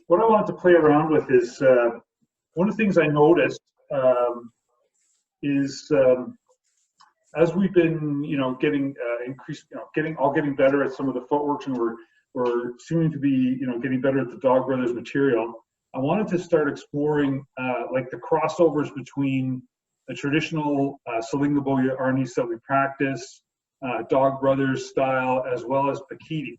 what I wanted to play around with is one of the things I noticed is as we've been, getting increased, getting better at some of the footworks, and we're seeming to be, getting better at the Dog Brothers material. I wanted to start exploring like the crossovers between the traditional Salingaboya Arnis that we practice, Dog Brothers style, as well as Pakiti.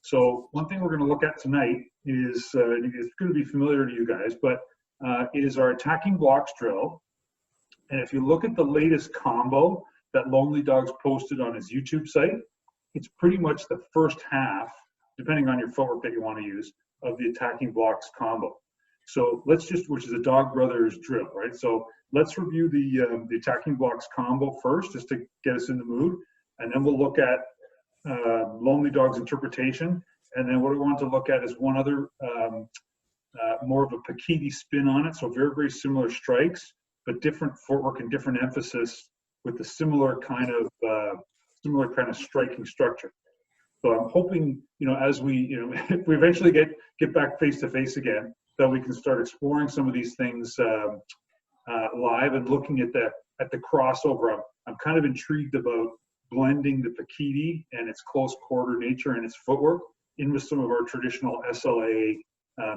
So one thing we're going to look at tonight is, it's going to be familiar to you guys, but is our attacking blocks drill. And if you look at the latest combo that Lonely Dogs posted on his YouTube site, it's pretty much the first half, depending on your footwork that you want to use, of the attacking blocks combo. So which is a Dog Brothers drill, right? So let's review the attacking blocks combo first, just to get us in the mood, and then we'll look at Lonely Dog's interpretation. And then what we want to look at is one other, more of a Pakiti spin on it. So very, very similar strikes, but different footwork and different emphasis with a similar kind of striking structure. So I'm hoping, as we, if we eventually get back face to face again, that we can start exploring some of these things live and looking at the crossover. I'm kind of intrigued about blending the Pakiti and its close quarter nature and its footwork in with some of our traditional SLA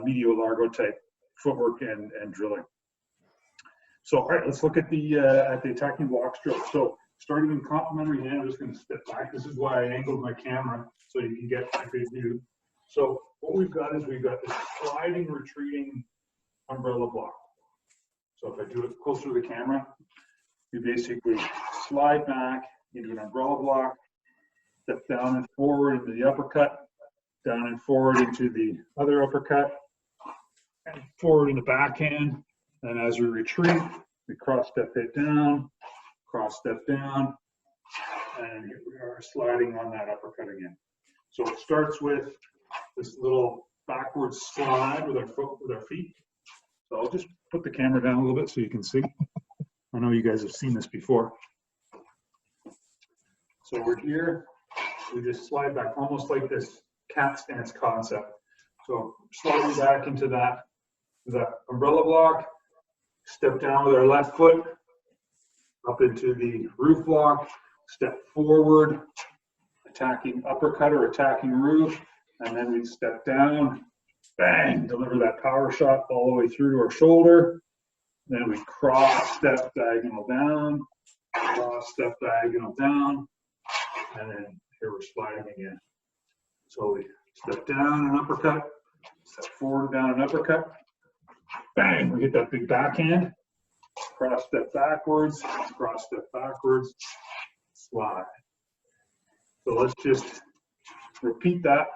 medio largo type footwork and drilling. So, all right, let's look at the attacking blocks drill. So, starting in complementary hand, I'm just going to step back. This is why I angled my camera so you can get a good view. So, what we've got is we've got this sliding, retreating umbrella block. So, if I do it closer to the camera, you basically slide back into an umbrella block, step down and forward into the uppercut, down and forward into the other uppercut, and forward into backhand. And as we retreat, we cross step it down, cross step down, and here we are sliding on that uppercut again. So it starts with this little backward slide with our feet. So I'll just put the camera down a little bit so you can see. I know you guys have seen this before. So we're here, we just slide back almost like this cat stance concept. So sliding back into that umbrella block, step down with our left foot, up into the roof block, step forward, attacking uppercut or attacking roof, and then we step down, bang, deliver that power shot all the way through to our shoulder. Then we cross step diagonal down, cross step diagonal down, and then here we're sliding again. So we step down an uppercut, step forward down an uppercut, bang, we hit that big backhand, cross step backwards, slide. So let's just repeat that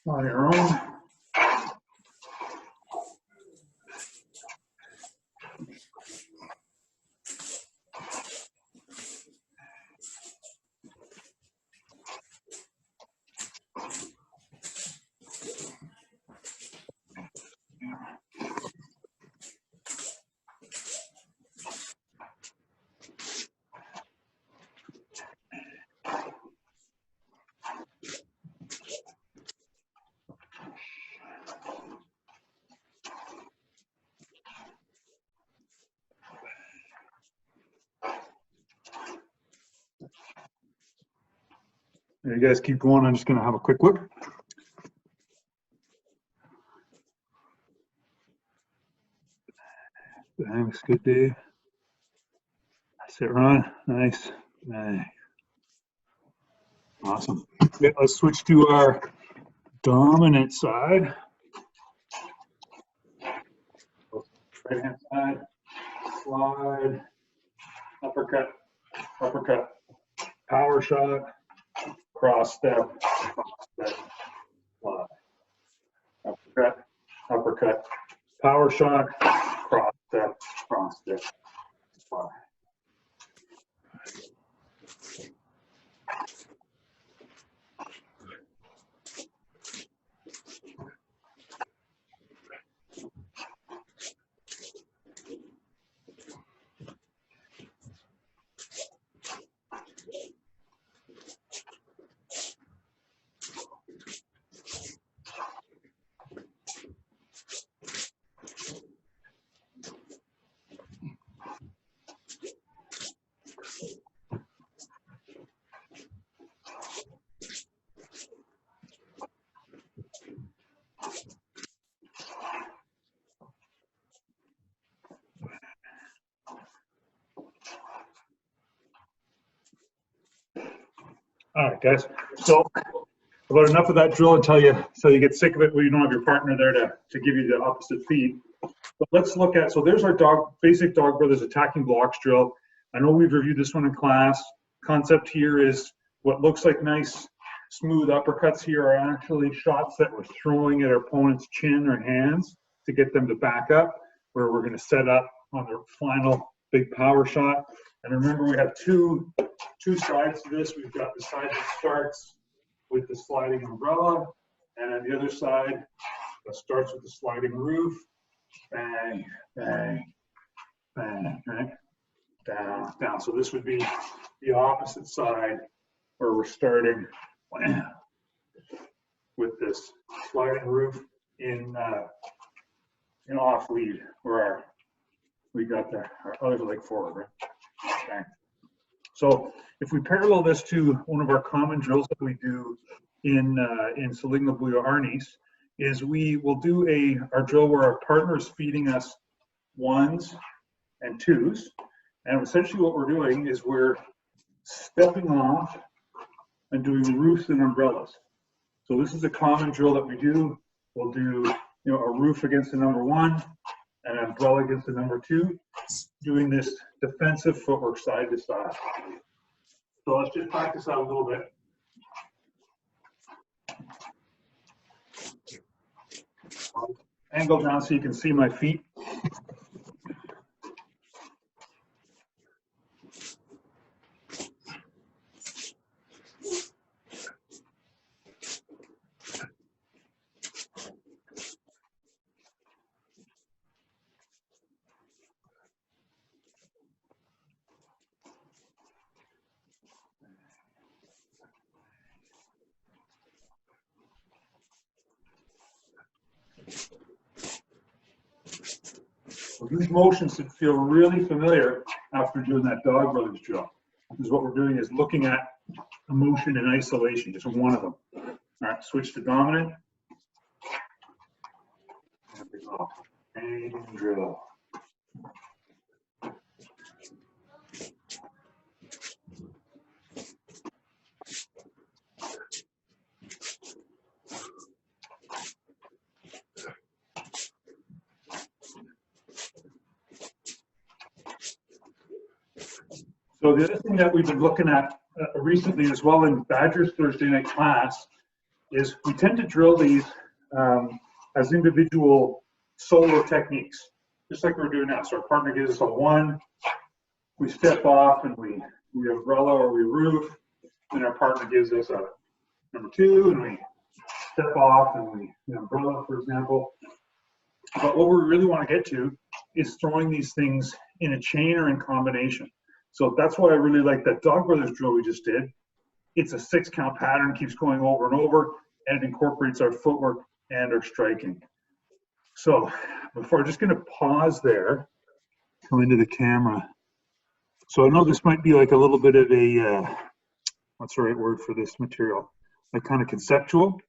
on your own. You guys keep going. I'm just going to have a quick look. Thanks. Good, Dave. That's it, Ron. Nice. Nice. Awesome. Okay, let's switch to our dominant side. Right hand side. Slide. Uppercut. Uppercut. Power shot. Cross step, slide. Uppercut, uppercut, power shot, cross step, slide. All right, guys. So about enough of that drill until you get sick of it where you don't have your partner there to give you the opposite feed. But let's look at, so there's our basic Dog Brothers attacking blocks drill. I know we've reviewed this one in class. Concept here is what looks like nice smooth uppercuts here are actually shots that we're throwing at our opponent's chin or hands to get them to back up, where we're going to set up on the final big power shot. And remember, we have two sides to this. We've got the side that starts with the sliding umbrella, and on the other side that starts with the sliding roof. Bang, bang, bang, right? Down, down. So this would be the opposite side where we're starting with this sliding roof in off lead, where we got our other leg forward, right? Bang. So if we parallel this to one of our common drills that we do in Saligna Buya Arnis, is we will do our drill where our partner is feeding us ones and twos. And essentially what we're doing is we're stepping off and doing roofs and umbrellas. So this is a common drill that we do. We'll do a roof against the number one, and an umbrella against the number two, doing this defensive footwork side to side. So let's just practice that a little bit. Angle down so you can see my feet. So these motions should feel really familiar after doing that Dog Brothers drill. Because what we're doing is looking at a motion in isolation, just one of them. All right, switch to dominant. There we go. And drill. So the other thing that we've been looking at recently as well in Badger's Thursday night class is we tend to drill these as individual solo techniques, just like we're doing now. So our partner gives us a one, we step off and we umbrella or we roof, and our partner gives us a number two and we step off and we umbrella, for example. But what we really want to get to is throwing these things in a chain or in combination. So that's why I really like that Dog Brothers drill we just did. It's a 6-count pattern, keeps going over and over, and it incorporates our footwork and our striking. So before, I'm just going to pause there, come into the camera. So I know this might be like a little bit of a, what's the right word for this material? Like kind of conceptual,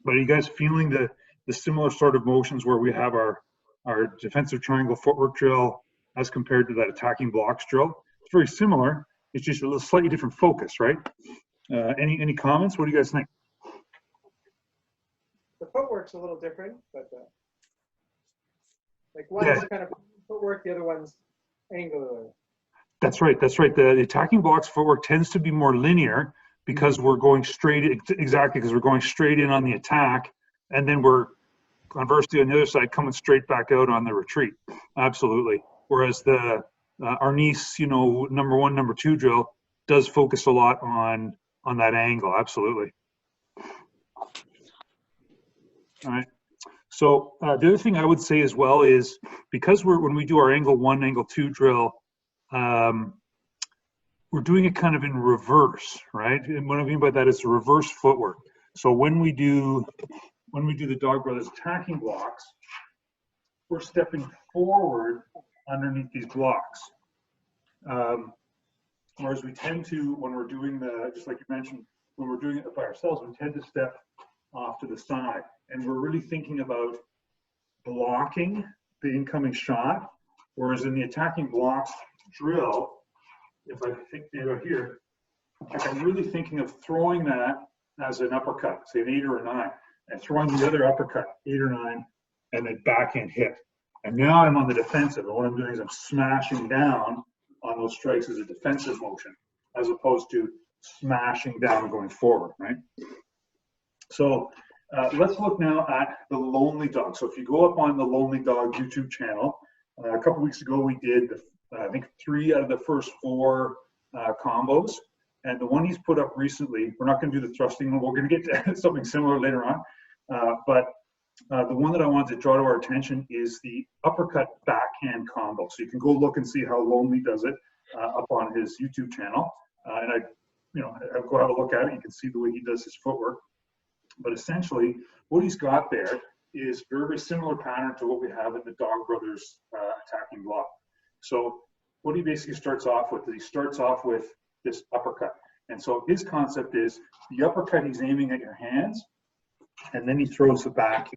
but are you guys feeling the similar sort of motions where we have our defensive triangle footwork drill as compared to that attacking blocks drill? It's very similar. It's just a little slightly different focus, right? Any comments? What do you guys think? The footwork's a little different, but like one's kind of footwork, the other one's angular. That's right. That's right. The attacking blocks footwork tends to be more linear because we're going straight, exactly, because we're going straight in on the attack, and then we're conversely on the other side coming straight back out on the retreat. Absolutely. Whereas the Arnis, number one, number two drill does focus a lot on that angle. Absolutely. All right. So the other thing I would say as well is because when we do our angle one, angle two drill, we're doing it kind of in reverse, right? And what I mean by that is reverse footwork. So when we do the Dog Brothers attacking blocks, we're stepping forward underneath these blocks. Whereas we tend to, when we're doing just like you mentioned, when we're doing it by ourselves, we tend to step off to the side. And we're really thinking about blocking the incoming shot. Whereas in the attacking blocks drill, if I think about here, like I'm really thinking of throwing that as an uppercut, say an 8 or a 9, and throwing the other uppercut, 8 or 9, and then backhand hit. And now I'm on the defensive, and what I'm doing is I'm smashing down on those strikes as a defensive motion, as opposed to smashing down going forward, right? So let's look now at the Lonely Dog. So if you go up on the Lonely Dog YouTube channel, a couple weeks ago we did, I think, 3 out of the first 4 combos. And the one he's put up recently, we're not going to do the thrusting one. We're going to get to something similar later on. But the one that I wanted to draw to our attention is the uppercut backhand combo. So you can go look and see how Lonely does it up on his YouTube channel. And I'll go have a look at it. You can see the way he does his footwork. But essentially, what he's got there is very, very similar pattern to what we have in the Dog Brothers attacking block. So what he basically starts off with is he starts off with this uppercut. And so his concept is the uppercut, he's aiming at your hands, and then he throws the back.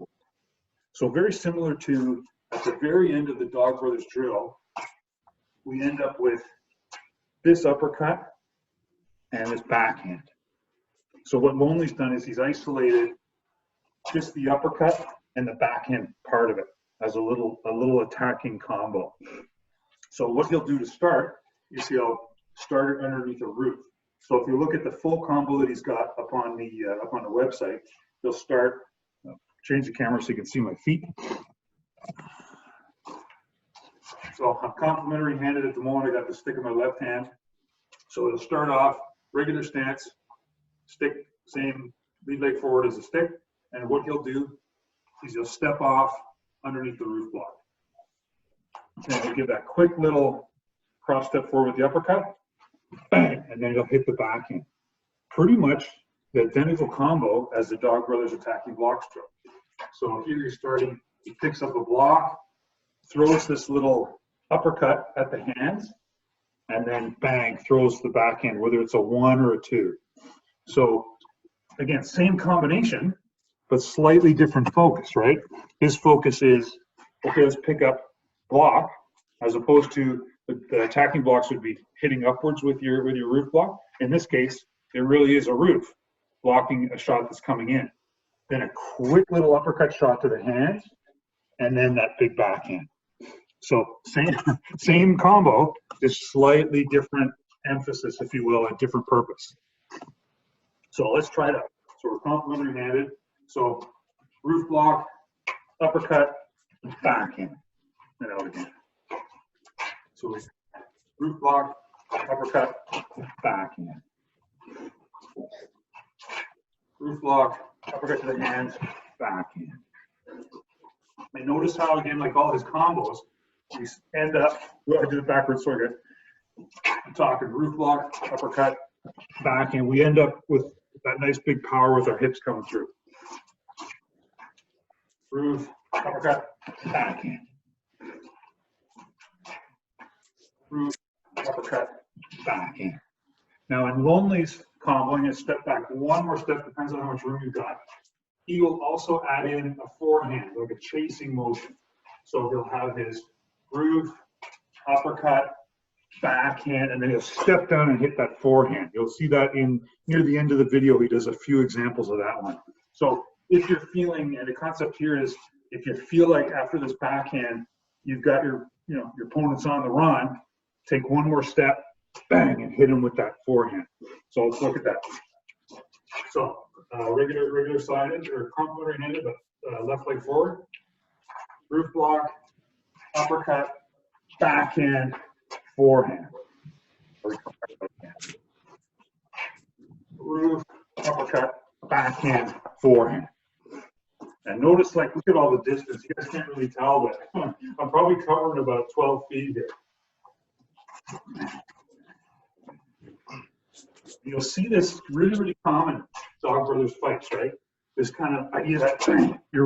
So very similar to at the very end of the Dog Brothers drill, we end up with this uppercut and this backhand. So what Lonely's done is he's isolated just the uppercut and the backhand part of it as a little attacking combo. So what he'll do to start is he'll start it underneath a roof. So if you look at the full combo that he's got up on the website, he'll start. Change the camera so you can see my feet. So I'm complimentary handed at the moment. I got the stick in my left hand. So it'll start off regular stance, stick, same lead leg forward as a stick. And what he'll do is he'll step off underneath the roof block. And he'll give that quick little cross step forward with the uppercut, bang, and then he'll hit the backhand. Pretty much the identical combo as the Dog Brothers attacking block stroke. So here you're starting, he picks up a block, throws this little uppercut at the hands, and then bang, throws the backhand, whether it's a 1 or a 2. So again, same combination, but slightly different focus, right? His focus is, okay, let's pick up block, as opposed to the attacking blocks would be hitting upwards with your roof block. In this case, it really is a roof blocking a shot that's coming in. Then a quick little uppercut shot to the hands, and then that big backhand. So same combo, just slightly different emphasis, if you will, a different purpose. So let's try it out. So we're complementary handed. So roof block, uppercut, backhand, and out again. So we roof block, uppercut, backhand. Roof block, uppercut to the hands, backhand. And notice how, again, like all his combos, we end up, well, I did it backwards, sorry guys. I'm talking roof block, uppercut, backhand. We end up with that nice big power with our hips coming through. Roof, uppercut, backhand. Roof, uppercut, backhand. Now in Lonely's combo, I'm going to step back one more step, depends on how much room you've got. He will also add in a forehand, like a chasing motion. So he'll have his roof, uppercut, backhand, and then he'll step down and hit that forehand. You'll see that near the end of the video, he does a few examples of that one. So if you're feeling, and the concept here is, if you feel like after this backhand, you've got your opponent's on the run, take one more step, bang, and hit him with that forehand. So let's look at that. So regular sided or complementary handed, but left leg forward, roof block, uppercut, backhand, forehand. Roof, uppercut, backhand, forehand. And notice, like, look at all the distance. You guys can't really tell, but I'm probably covering about 12 feet here. You'll see this really, really common Dog Brothers fights, right? This kind of idea that you're